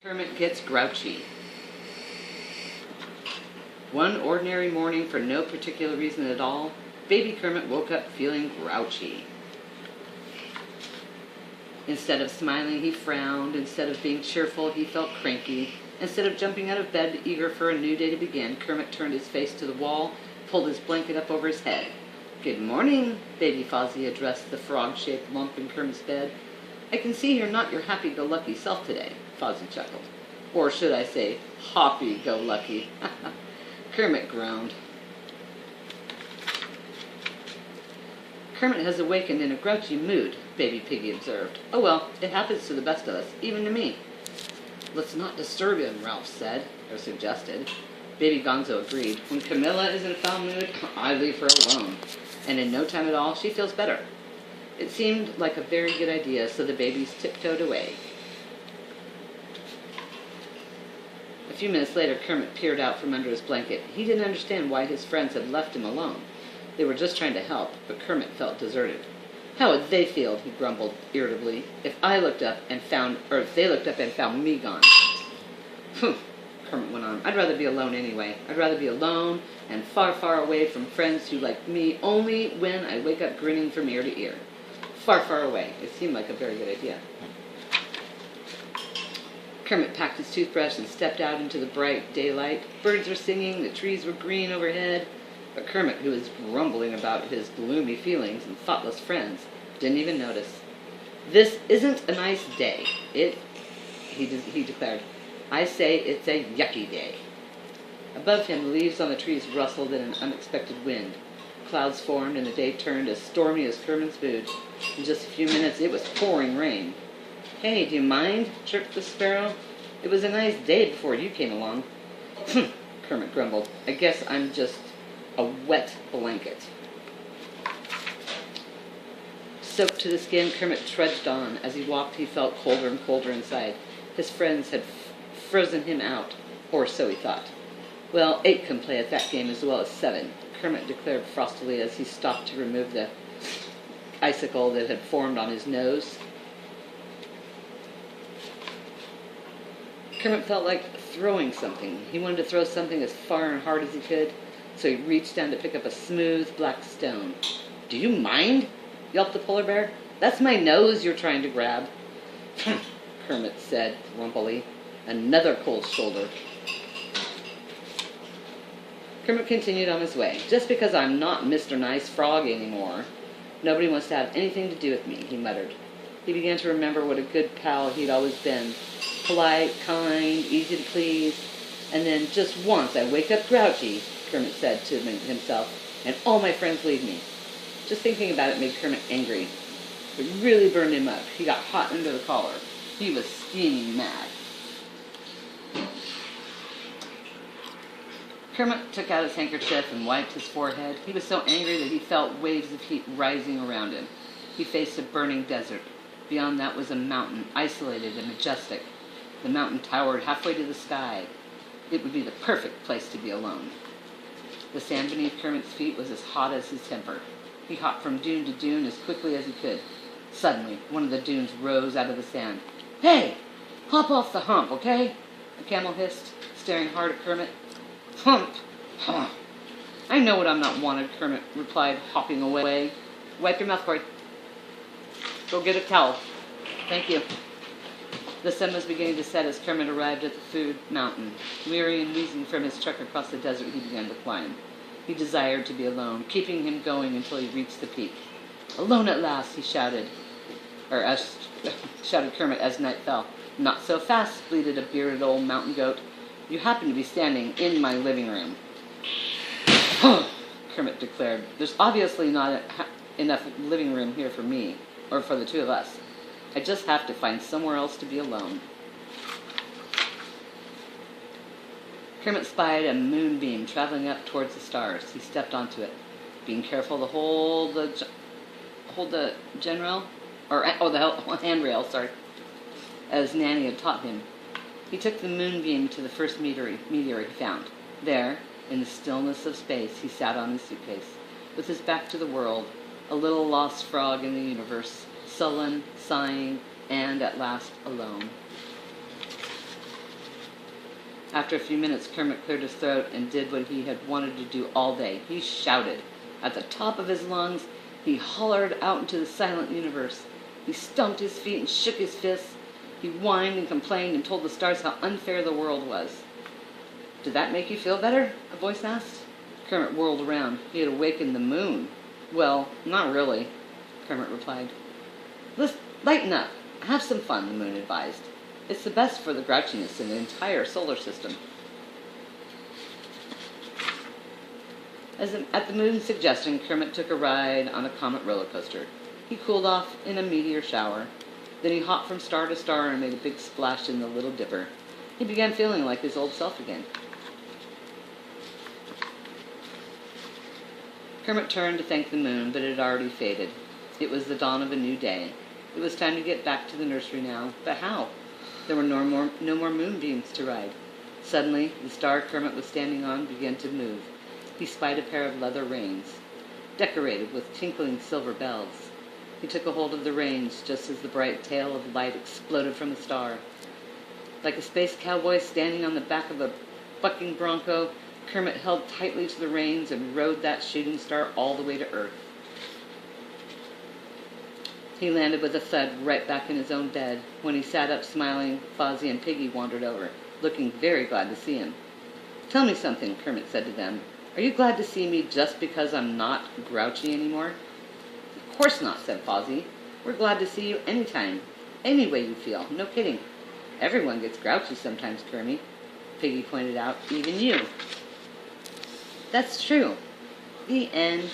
Kermit gets grouchy. One ordinary morning, for no particular reason at all, baby Kermit woke up feeling grouchy. Instead of smiling, he frowned. Instead of being cheerful, he felt cranky. Instead of jumping out of bed, eager for a new day to begin, Kermit turned his face to the wall, pulled his blanket up over his head. "Good morning," Baby Fozzie addressed the frog-shaped lump in Kermit's bed. "I can see you're not your happy-go-lucky self today," Fozzie chuckled. "Or should I say, hoppy-go-lucky." Kermit groaned. "Kermit has awakened in a grouchy mood," Baby Piggy observed. "Oh well, it happens to the best of us, even to me." "Let's not disturb him," Ralph said, or suggested. Baby Gonzo agreed. "When Camilla is in a foul mood, I leave her alone. And in no time at all, she feels better." It seemed like a very good idea, so the babies tiptoed away. A few minutes later, Kermit peered out from under his blanket. He didn't understand why his friends had left him alone. They were just trying to help, but Kermit felt deserted. "How would they feel," he grumbled irritably, if they looked up and found me gone?" "Humph," Kermit went on. "I'd rather be alone anyway. I'd rather be alone and far, far away from friends who like me only when I wake up grinning from ear to ear. Far, far away." It seemed like a very good idea. Kermit packed his toothbrush and stepped out into the bright daylight. Birds were singing, the trees were green overhead. But Kermit, who was grumbling about his gloomy feelings and thoughtless friends, didn't even notice. "This isn't a nice day. He declared. "I say it's a yucky day." Above him, the leaves on the trees rustled in an unexpected wind. Clouds formed, and the day turned as stormy as Kermit's mood. In just a few minutes, it was pouring rain. "Hey, do you mind?" chirped the sparrow. "It was a nice day before you came along." "Humph," Kermit grumbled. "I guess I'm just a wet blanket." Soaked to the skin, Kermit trudged on. As he walked, he felt colder and colder inside. His friends had frozen him out, or so he thought. "Well, 8 can play at that game as well as 7, Kermit declared frostily as he stopped to remove the icicle that had formed on his nose. Kermit felt like throwing something. He wanted to throw something as far and hard as he could, so he reached down to pick up a smooth black stone. "Do you mind?" yelped the polar bear. "That's my nose you're trying to grab." Kermit said grumpily. "Another cold shoulder." Kermit continued on his way. "Just because I'm not Mr. Nice Frog anymore, nobody wants to have anything to do with me," he muttered. He began to remember what a good pal he'd always been. Polite, kind, easy to please. "And then just once I wake up grouchy," Kermit said to himself, "and all my friends leave me." Just thinking about it made Kermit angry. It really burned him up. He got hot under the collar. He was steaming mad. Kermit took out his handkerchief and wiped his forehead. He was so angry that he felt waves of heat rising around him. He faced a burning desert. Beyond that was a mountain, isolated and majestic. The mountain towered halfway to the sky. It would be the perfect place to be alone. The sand beneath Kermit's feet was as hot as his temper. He hopped from dune to dune as quickly as he could. Suddenly, one of the dunes rose out of the sand. "Hey, hop off the hump, okay?" the camel hissed, staring hard at Kermit. "Hump? Huh. I know what I'm not wanted," Kermit replied, hopping away. "Wipe your mouth, Corey. Go get a towel." "Thank you." The sun was beginning to set as Kermit arrived at the food mountain. Weary and wheezing from his trek across the desert, he began to climb. He desired to be alone, keeping him going until he reached the peak. "Alone at last," he shouted, shouted Kermit as night fell. "Not so fast," bleated a bearded old mountain goat. "You happen to be standing in my living room." Kermit declared. "There's obviously not enough living room here for me, or for the two of us. I just have to find somewhere else to be alone." Kermit spied a moonbeam traveling up towards the stars. He stepped onto it, being careful to hold the handrail, as Nanny had taught him. He took the moonbeam to the first meteor he found. There, in the stillness of space, he sat on his suitcase, with his back to the world, a little lost frog in the universe, sullen, sighing, and at last alone. After a few minutes, Kermit cleared his throat and did what he had wanted to do all day. He shouted. At the top of his lungs, he hollered out into the silent universe. He stomped his feet and shook his fists. He whined and complained and told the stars how unfair the world was. "Did that make you feel better?" a voice asked. Kermit whirled around. He had awakened the moon. "Well, not really," Kermit replied. "Let's lighten up. Have some fun," the moon advised. "It's the best for the grouchiness in the entire solar system." At the moon's suggestion, Kermit took a ride on a comet roller coaster. He cooled off in a meteor shower. Then he hopped from star to star and made a big splash in the Little Dipper. He began feeling like his old self again. Kermit turned to thank the moon, but it had already faded. It was the dawn of a new day. It was time to get back to the nursery now. But how? There were no more moonbeams to ride. Suddenly, the star Kermit was standing on began to move. He spied a pair of leather reins, decorated with tinkling silver bells. He took a hold of the reins just as the bright tail of light exploded from the star. Like a space cowboy standing on the back of a bucking bronco, Kermit held tightly to the reins and rode that shooting star all the way to Earth. He landed with a thud right back in his own bed. When he sat up smiling, Fozzie and Piggy wandered over, looking very glad to see him. "Tell me something," Kermit said to them. "Are you glad to see me just because I'm not grouchy anymore?" "Of course not," said Fozzie. "We're glad to see you anytime, any way you feel. No kidding. Everyone gets grouchy sometimes, Kermit," Piggy pointed out. "Even you." "That's true." The end.